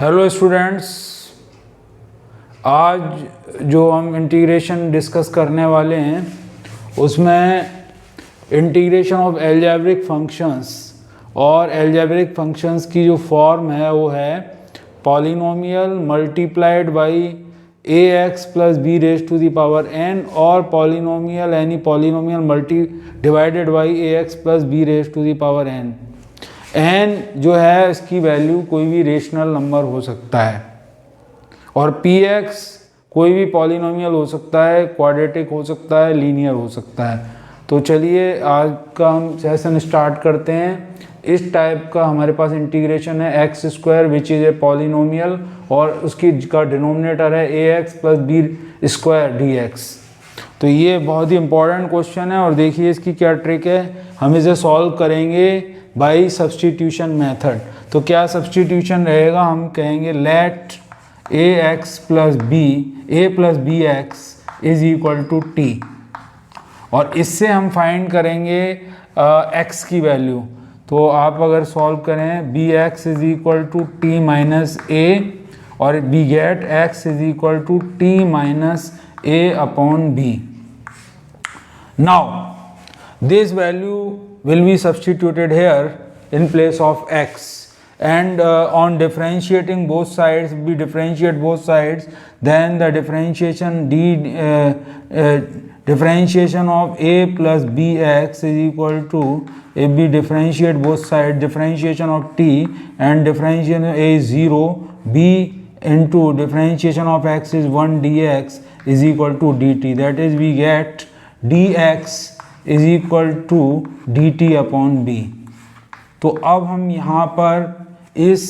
Hello students, आज जो हम इंटीग्रेशन डिस्कस करने वाले हैं उसमें इंटीग्रेशन ऑफ एल्जेब्रिक फंक्शंस और एल्जेब्रिक फंक्शंस की जो फॉर्म है वो है polynomial multiplied by a x plus b raise to the power n और polynomial any polynomial multi divided by a x plus b raise to the power n. N जो है इसकी value कोई भी रेशनल नंबर हो सकता है और पी एक्स कोई भी पॉलिनोमियल हो सकता है, क्वाड्रेटिक हो सकता है, लीनियर हो सकता है। तो चलिए आज का हम सेशन स्टार्ट करते हैं। इस टाइप का हमारे पास इंटीग्रेशन है x square which is a polynomial और उसकी का डिनोमिनेटर है a x plus b square d x. तो ये बहुत ही इंपॉर्टेंट क्वेश्चन है और देखिए इसकी क्या ट्रिक है। हम इसे सॉल्व करेंगे बाई सब्सटीट्यूशन मेथड। तो क्या सब्सटीट्यूशन रहेगा, हम कहेंगे let a x plus b a plus b x is equal to t और इससे हम फाइंड करेंगे एक्स की वैल्यू। तो आप अगर सॉल्व करें b x is equal to t minus a और b get x is equal to t minus a upon b. Now this value will be substituted here in place of x and on differentiating both sides, we differentiate both sides, then the differentiation of a plus bx is equal to, if we differentiate both sides, differentiation of t and differentiation of a is 0, b into differentiation of x is 1 dx is equal to dt, that is we get dx is equal to d t upon b. तो अब हम यहाँ पर इस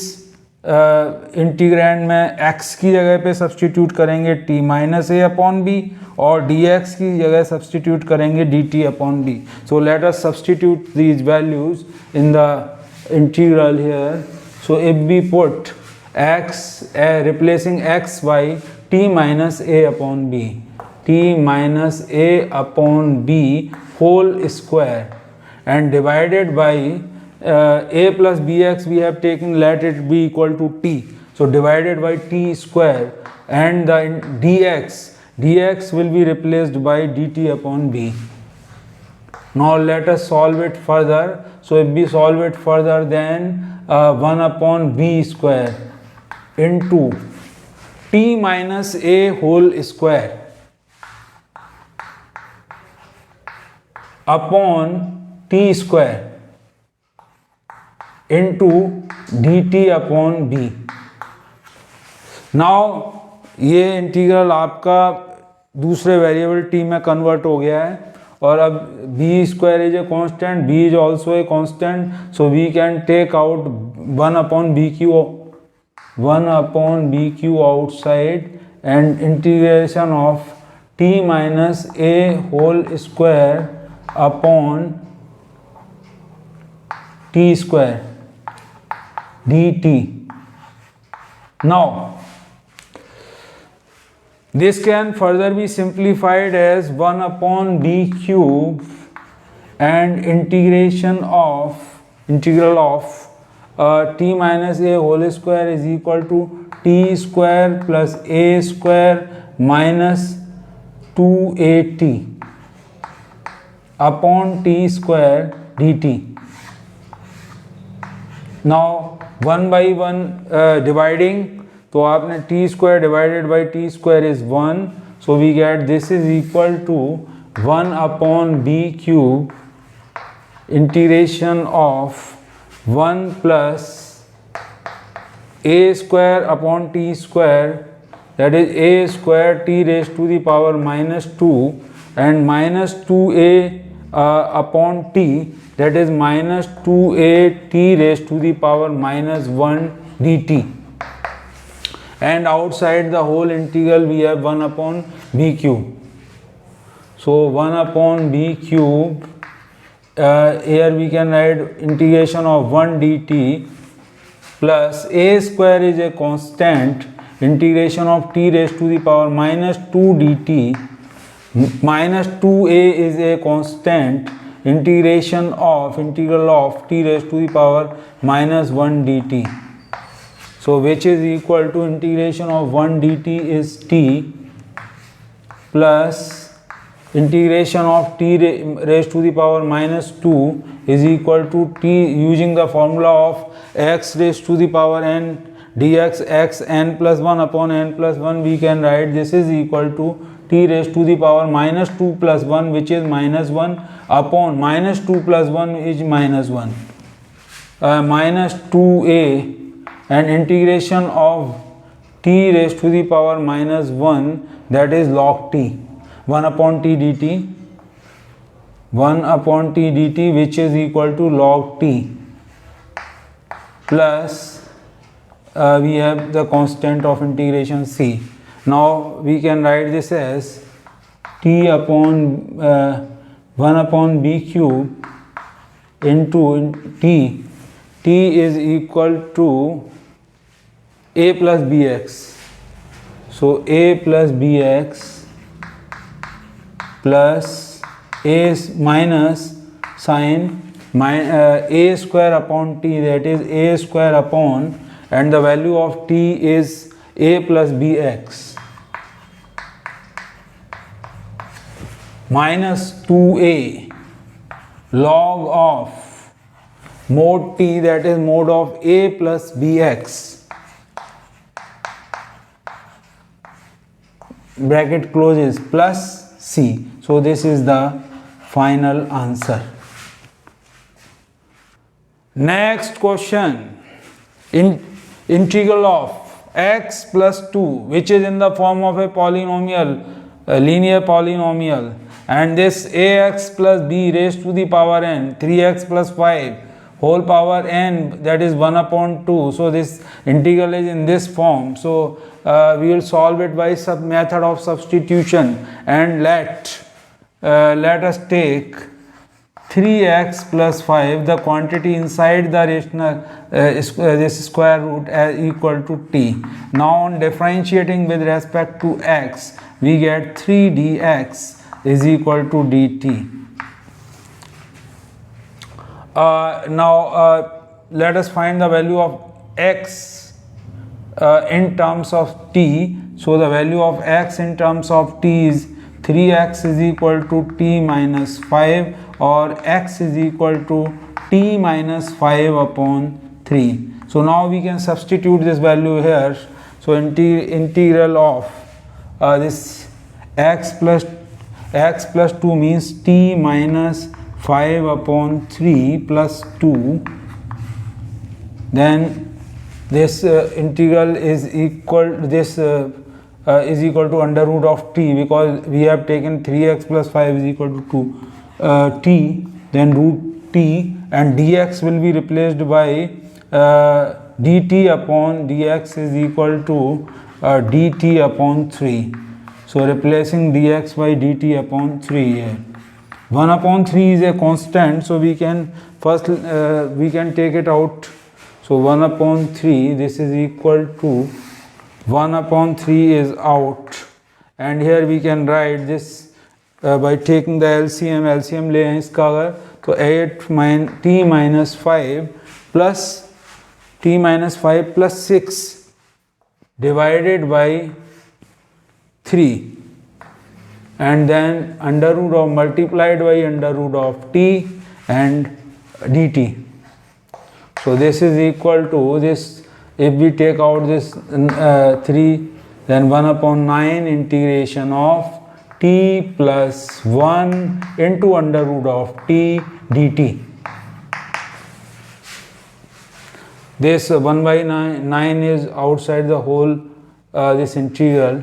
integrand में x की जगह पे सब्सटीट्यूट करेंगे t minus a upon b और dx की जगह सब्सटीट्यूट करेंगे dt upon b. So let us substitute these values in the integral here. So if we put x replacing x by t minus a upon b, t minus a upon b whole square and divided by a plus bx we have taken, let it be equal to t, so divided by t square and the dx will be replaced by dt upon b. Now let us solve it further. So if we solve it further, then 1 upon b square into t minus a whole square upon t square into d t upon b. Now ये integral आपका दूसरे variable T में convert हो गया है और अब b square is a constant, b is also a constant, so we can take out 1 upon b cube outside and integration of t minus a whole square upon t square dt. Now this can further be simplified as 1 upon b cube and integral of t minus a whole square is equal to t square plus a square minus 2at upon t square dt. Now 1 by 1 dividing, तो आपने t square divided by t square is 1, so we get this is equal to 1 upon b cube integration of 1 plus a square upon t square, that is a square t raised to the power minus 2 and minus 2a upon t, that is minus 2a t raised to the power minus 1 dt, and outside the whole integral we have 1 upon b cube. So 1 upon b cube, here we can write integration of 1 dt plus a square is a constant, integration of t raised to the power minus 2 dt minus 2a is a constant, integral of t raised to the power minus 1 dt. So which is equal to integration of 1 dt is t plus integration of t raised to the power minus 2 is equal to t using the formula of x raised to the power n dx x n plus 1 upon n plus 1, we can write this is equal to t raised to the power minus 2 plus 1, which is minus 1 upon minus 2 plus 1 is minus 1 minus 2a, and integration of t raised to the power minus 1, that is log t, 1 upon t dt, 1 upon t dt, which is equal to log t, plus we have the constant of integration c. Now we can write this as t upon 1 upon b cube into t is equal to a plus bx. So a plus bx plus a minus sine a square upon t, that is a square upon, and the value of t is a plus bx minus 2a log of mod t, that is mod of a plus bx, bracket closes, plus c. So this is the final answer. Next question, integral of x plus 2, which is in the form of a polynomial, a linear polynomial, and this ax plus b raised to the power n, 3x plus 5 whole power n, that is 1 upon 2. So this integral is in this form. So we will solve it by method of substitution, and let us take 3x plus 5, the quantity inside the rational this square root, as equal to t. Now on differentiating with respect to x, we get 3 dx is equal to dt. Now let us find the value of x in terms of t. So the value of x in terms of t is 3x is equal to t minus 5, or x is equal to t minus 5 upon 3. So now we can substitute this value here. So integral of this x plus 2 means t minus 5 upon 3 plus 2, then this integral is equal to under root of t, because we have taken 3x plus 5 is equal to 2 t, then root t, and dx will be replaced by dt upon dx is equal to dt upon 3. So replacing dx by dt upon 3 here. 1 upon 3 is a constant, so we can first we can take it out. So 1 upon 3, this is equal to 1 upon 3 is out, and here we can write this by taking the LCM ले हैं इसका अगर, तो 8 t minus 5 plus t minus 5 plus 6 divided by 3, and then under root of multiplied by under root of t and dt. So this is equal to this, if we take out this 3, then 1 upon 9 integration of t plus 1 into under root of t dt. This 1 by 9 is outside the whole this integral.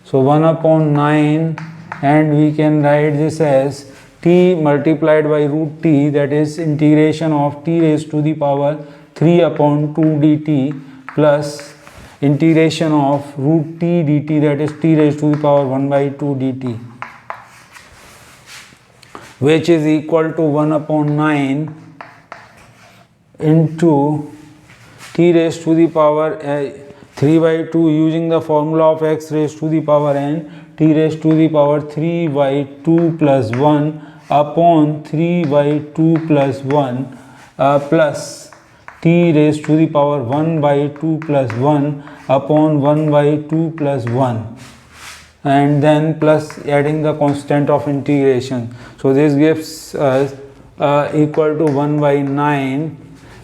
So 1 upon 9, and we can write this as t multiplied by root t, that is integration of t raised to the power 3 upon 2 dt plus integration of root t dt, that is t raised to the power 1 by 2 dt, which is equal to 1 upon 9 into t raised to the power 3 by 2 using the formula of x raised to the power n, t raised to the power 3 by 2 plus 1 upon 3 by 2 plus 1 plus t raised to the power 1 by 2 plus 1 upon 1 by 2 plus 1, and then plus adding the constant of integration. So this gives us equal to 1 by 9,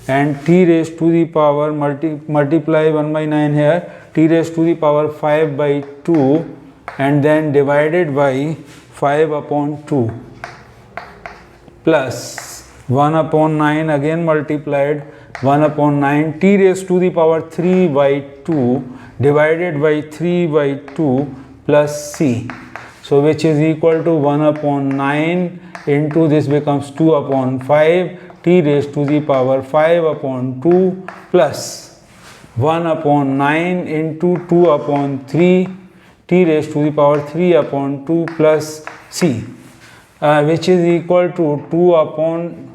and t raised to the power multiply 1 by 9 here, t raised to the power 5 by 2, and then divided by 5 upon 2 plus 1 upon 9 again multiplied 1 upon 9, t raised to the power 3 by 2 divided by 3 by 2 plus c. So which is equal to 1 upon 9 into this becomes 2 upon 5, t raised to the power 5 upon 2 plus 1 upon 9 into 2 upon 3, t raised to the power 3 upon 2 plus c, which is equal to 2 upon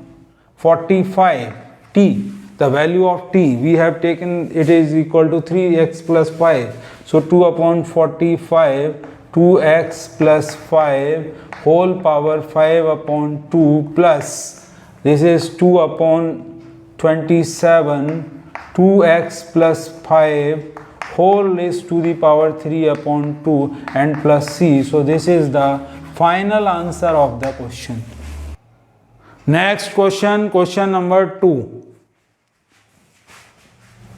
45 t. The value of t we have taken, it is equal to 3x plus 5. So 2 upon 45, 2x plus 5 whole power 5 upon 2 plus this is 2 upon 27, 2x plus 5 whole raised to the power 3 upon 2 and plus c. So this is the final answer of the question. Next question, question number 2.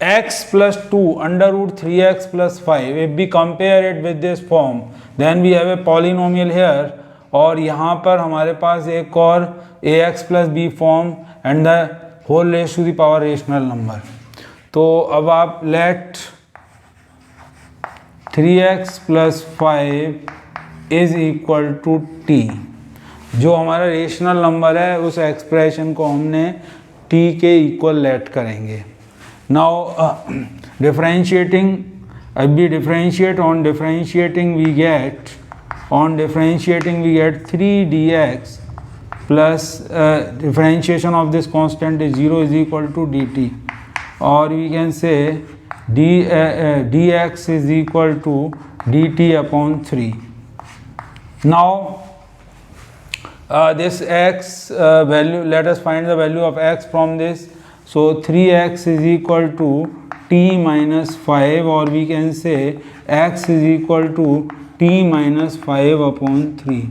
x plus 2 under root 3x plus 5. If we compare it with this form, then we have a polynomial here. और यहाँ पर हमारे पास एक और ax plus b form and the whole raised to the power rational number. तो अब आप let 3x plus 5 is equal to t. जो हमारा रेशनल नंबर है उस एक्सप्रेशन को हमने t के इक्वल लेट करेंगे. Now differentiating, we differentiate, on differentiating we get 3 dx plus differentiation of this constant is 0 is equal to dt, or we can say dx is equal to dt upon 3. Now this x value, let us find the value of x from this. So 3x is equal to t minus 5, or we can say x is equal to t minus 5 upon 3.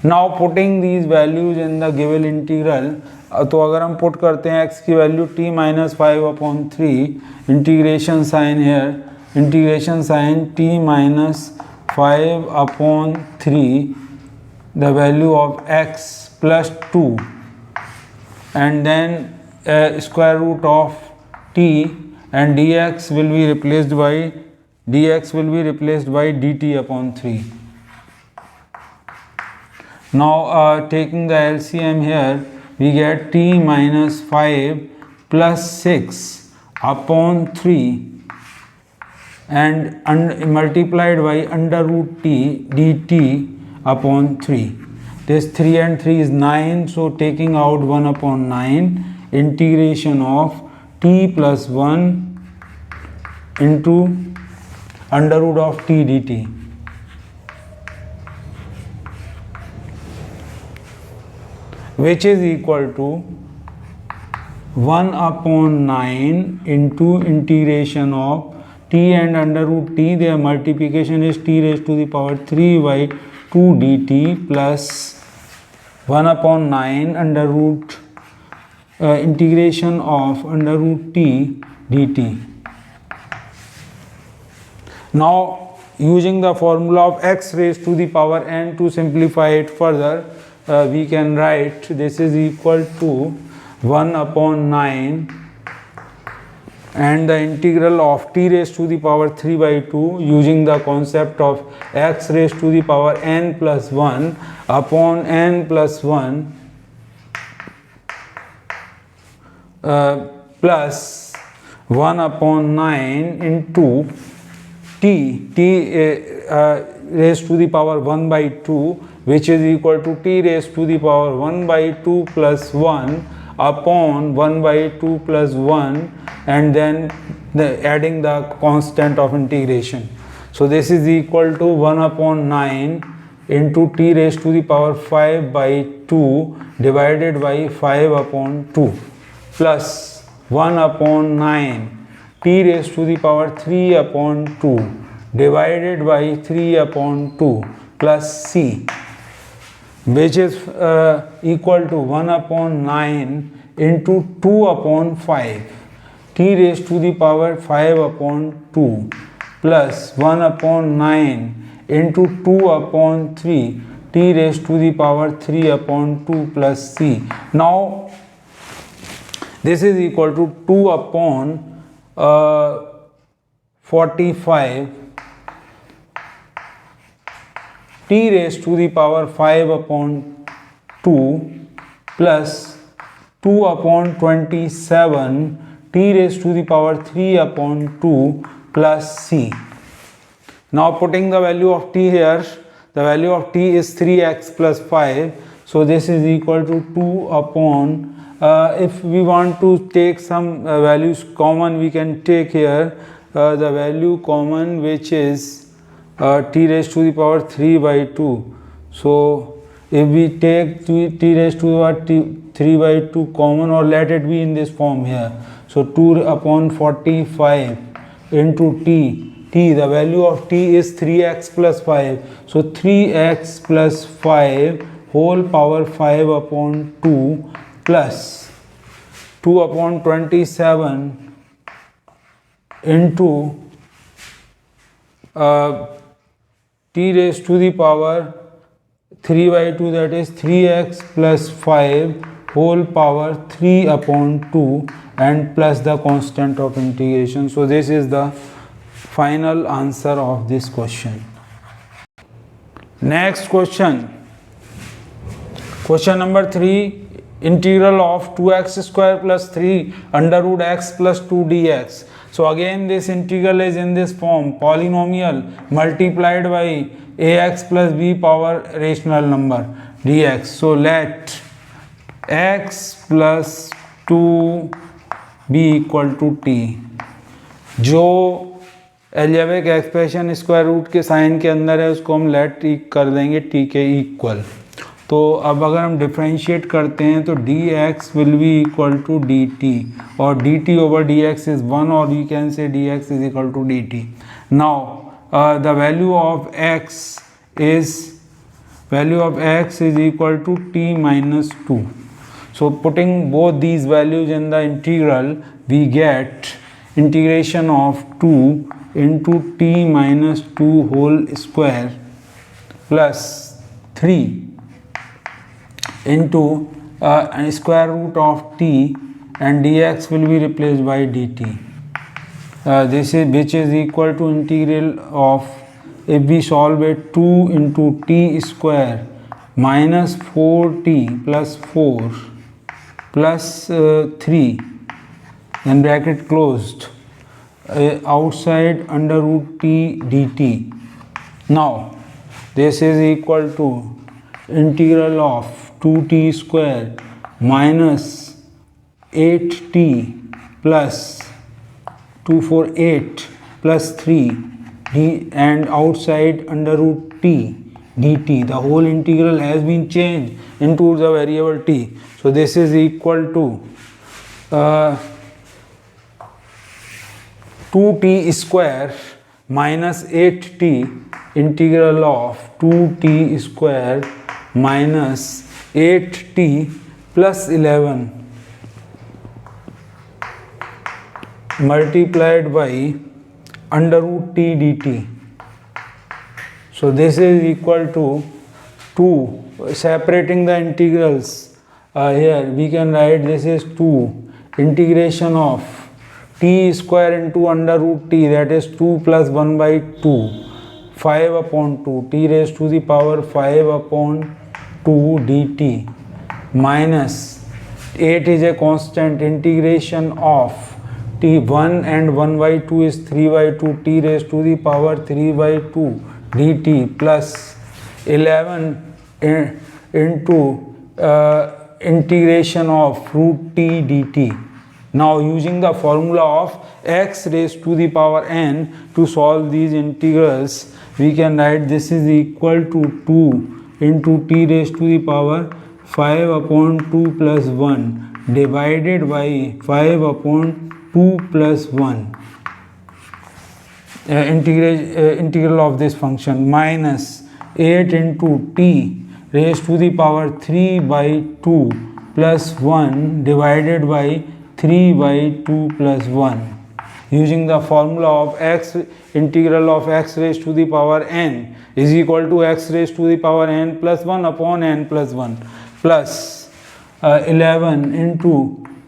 Now putting these values in the given integral, तो अगर हम put करते हैं x की value t minus 5 upon 3, integration sign here, integration sign t minus 5 upon 3, the value of x plus 2, and then square root of t, and dx will be replaced by dt upon 3. Now taking the LCM here, we get t minus 5 plus 6 upon 3 and multiplied by under root t dt upon 3. This 3 and 3 is 9, so taking out 1 upon 9, integration of t plus 1 into under root of t dt. Which is equal to 1 upon 9 into integration of t and under root t, their multiplication is t raised to the power 3 by 2 dt plus 1 upon 9 under root integration of under root t dt. Now using the formula of x raised to the power n to simplify it further, we can write this is equal to 1 upon 9 and the integral of t raised to the power 3 by 2 using the concept of x raised to the power n plus 1 upon n plus 1 plus 1 upon 9 into t raised to the power 1 by 2, which is equal to t raised to the power 1 by 2 plus 1 upon 1 by 2 plus 1, and then adding the constant of integration. So this is equal to 1 upon 9 into t raised to the power 5 by 2 divided by 5 upon 2 plus 1/9 t raised to the power 3/2 divided by 3/2 plus c, which is equal to 1/9 into 2/5 t raised to the power 5/2 plus 1/9 into 2/3 t raised to the power 3/2 plus c. Now this is equal to 2/45 t raised to the power 5/2 plus 2/27 t raised to the power 3/2 plus c. Now putting the value of t here, the value of t is 3x plus 5, so this is equal to 2 if we want to take some values common, we can take here the value common, which is t raised to the power 3/2. So if we take t raised to the power 3/2 common, or let it be in this form here, so 2/45 into t, the value of t is 3x plus 5, so 3x plus 5 whole power 5/2 plus 2/27 into t raised to the power 3/2, that is 3x plus 5 whole power 3/2 and plus the constant of integration. So this is the final answer of this question. Next question, question number 3, integral of 2x square plus 3 under root x plus 2 dx. So again this integral is in this form, polynomial multiplied by ax plus b power rational number dx. So let x plus 2 be equal to t. जो algebraic expression square root के sign के अंदर है उसको हम late कर देंगे t के इक्वल. तो अब अगर हम डिफ्रेंशिएट करते हैं तो dx will be equal to dt, और dt ओवर dx इज 1, और you can say dx is equal to dt. Now the value of x is equal to t minus 2. So putting both these values in the integral, we get integration of 2 into t minus 2 whole square plus 3 into square root of t, and dx will be replaced by dt. This is which is equal to integral of, if we solve it, 2 into t square minus 4t plus 4 plus 3, then bracket closed, outside under root t dt. Now this is equal to integral of 2t square minus 8t plus 2 4 8 plus 3 d, and outside under root t dt. The whole integral has been changed into the variable t. So this is equal to 2t square minus 8t integral of 2t square minus 8t plus 11 multiplied by under root t dt. So this is equal to 2, separating the integrals, here we can write this is 2 integration of t square into under root t, that is 2 plus 1 by 2, 5/2 t raised to the power 5/2 dt minus 8 is a constant, integration of t 1 and 1 by 2 is 3/2 t raised to the power 3/2 dt plus 11 into integration of root t dt. Now using the formula of x raised to the power n to solve these integrals, we can write this is equal to 2 into t raised to the power 5/2 plus 1 divided by 5 upon 2 plus 1 integral of this function minus 8 into t raised to the power 3 by 2 plus 1 divided by 3 by 2 plus 1 using the formula of x integral of x raised to the power n is equal to x raised to the power n plus 1 upon n plus 1 plus 11 into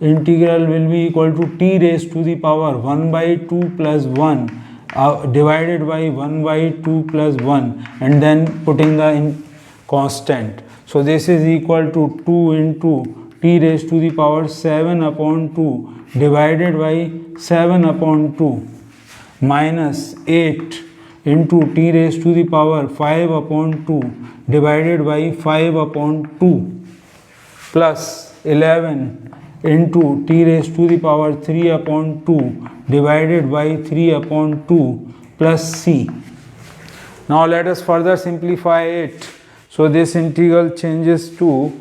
integral will be equal to t raised to the power 1 by 2 plus 1 divided by 1 by 2 plus 1 and then putting the constant. So this is equal to 2 into t raised to the power 7 upon 2 divided by 7 upon 2 minus 8 into t raised to the power 5 upon 2 divided by 5 upon 2 plus 11 into t raised to the power 3 upon 2 divided by 3 upon 2 plus c. Now let us further simplify it. So this integral changes to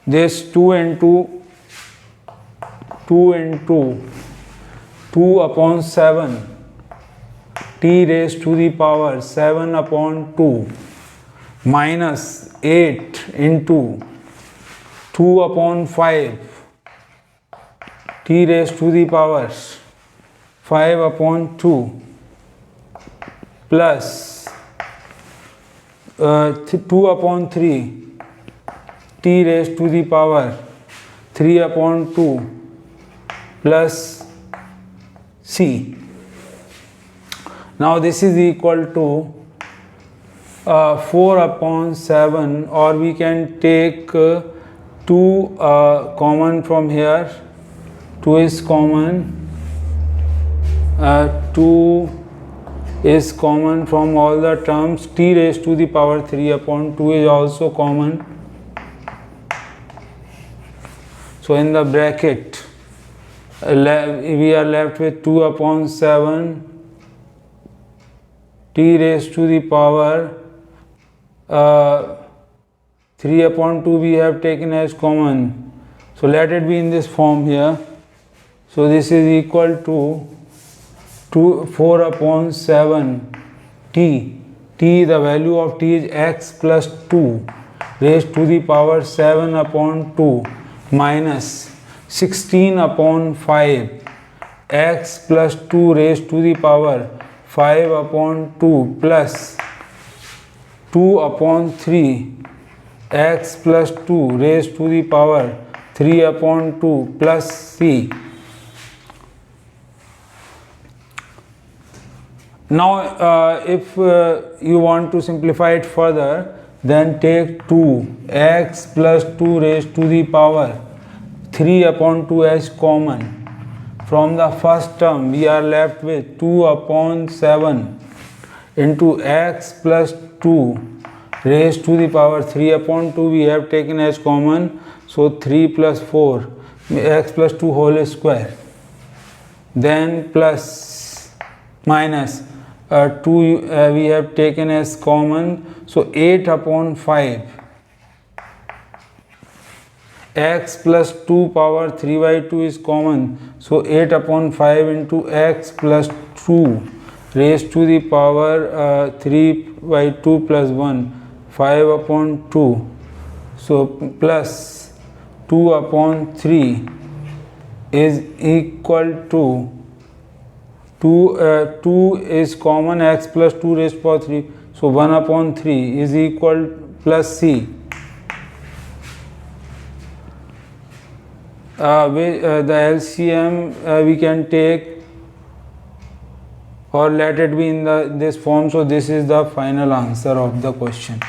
this 2 into 2 upon 7 t raised to the power 7 upon 2 minus 8 into 2 upon 5 t raised to the power 5 upon 2 plus 2 upon 3 t raised to the power 3 upon 2 plus c. Now this is equal to 4 upon 7, or we can take 2 common from here. 2 is common. 2 is common from all the terms. T raised to the power 3 upon 2 is also common. So in the bracket we are left with 2 upon 7 t raised to the power 3 upon 2 we have taken as common. So let it be in this form here. So this is equal to 4 upon 7 t. The value of t is x plus 2 raised to the power 7 upon 2 minus 16 upon 5 x plus 2 raised to the power 5 upon 2 plus 2 upon 3 x plus 2 raised to the power 3 upon 2 plus c. Now if you want to simplify it further, then take 2 x plus 2 raised to the power 3 upon 2 as common. From the first term we are left with 2 upon 7 into x plus 2 raised to the power 3 upon 2 we have taken as common. So 3 plus 4 x plus 2 whole square, then plus minus 2 we have taken as common. So 8 upon 5 x plus 2 power 3 by 2 is common. So 8 upon 5 into x plus 2 raised to the power 3 by 2 plus 1, 5 upon 2. So plus 2 upon 3 is equal to 2 is common, x plus 2 raised to power 3. So 1 upon 3 is equal plus c. The LCM we can take, or let it be in this form. So this is the final answer of the question.